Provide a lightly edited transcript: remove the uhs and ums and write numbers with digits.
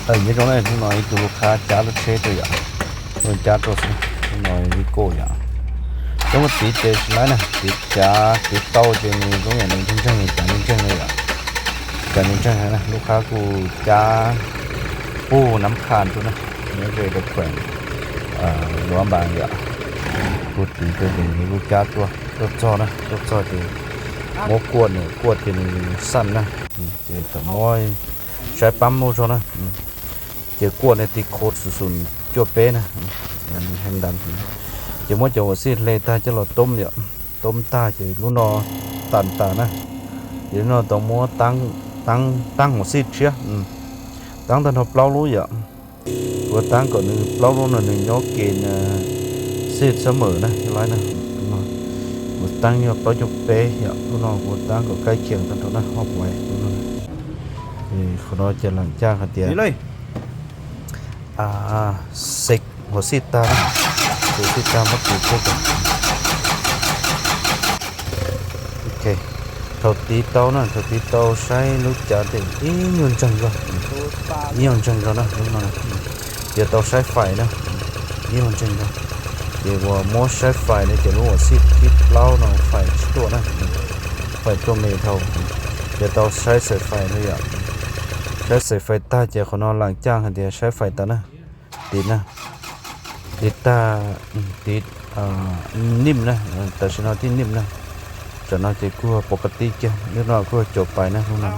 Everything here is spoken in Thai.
như chỗ này nó nói tụ lúc khá giá lúc xe tôi ạ rồi giá tôi sẽ nói với cô ạ giống một tí chế lại nè tí giá tí tàu trên này có nghĩa là chân chân này chân này ạ chân này nè lúc khá cô giá ô nắm khàn tôi nè nhớ về được khỏe đồ bàn ạ cô tí tôi thì cô giá tôi cho thì mua cuộn thì săn nè thì tầm môiใช้ปั๊มโมชนะเจ้ากวนในติโคตรสุนๆจั่วเป้นะมันแห่งดันเจ้ามั่วเจ้าสิเลยตาจะหลอดต้มเนี่ยต้มตาเจ้าลูกนอตันตานะเดี๋ยวนอต้องมั่วตั้งหัวซีเชียตั้งตันหัวเปล่ารู้อย่างว่าตั้งก่อนหนึ่งเปล่ารู้หนึ่งยกเกณฑ์ซีเสมอนะยังไงนะว่าตั้งเนี่ยเปล่าจั่วเป้อย่างลูกนอว่าตั้งก็ใกล้เคียงกันเท่านั้นหอบไว้ลูกนอคนเราจะหลังจ้างกันเดียวสิกหัวซิตาหัวซิตามาถูกพวกกันโอเคเท่าตีเต้านะเท่าตีเต้าใช้ลูกจ่าเด็กยนจังก็ยนจังก็นะรู้มั้ยเดี๋ยวเต้าใช้ไฟนะยนจังก็เดี๋ยวว่าโมใช้ไฟเนี่ยจะรู้ว่าซิดคิดเล่าหน่อยไฟตัวนะไฟตัวเมทัลเดี๋ยวเต้าใช้สายไฟเลยอ่ะใช้สายไฟตาเจ้าคนนอนหลังจ้างกันเดียวใช้ไฟตานะติดนะติดตาติดนิ่มนะแต่ฉันเอาที่นิ่มนะจะน่าจะกลัวปกติแกนึกว่าก็จบไปนะพวกนั้น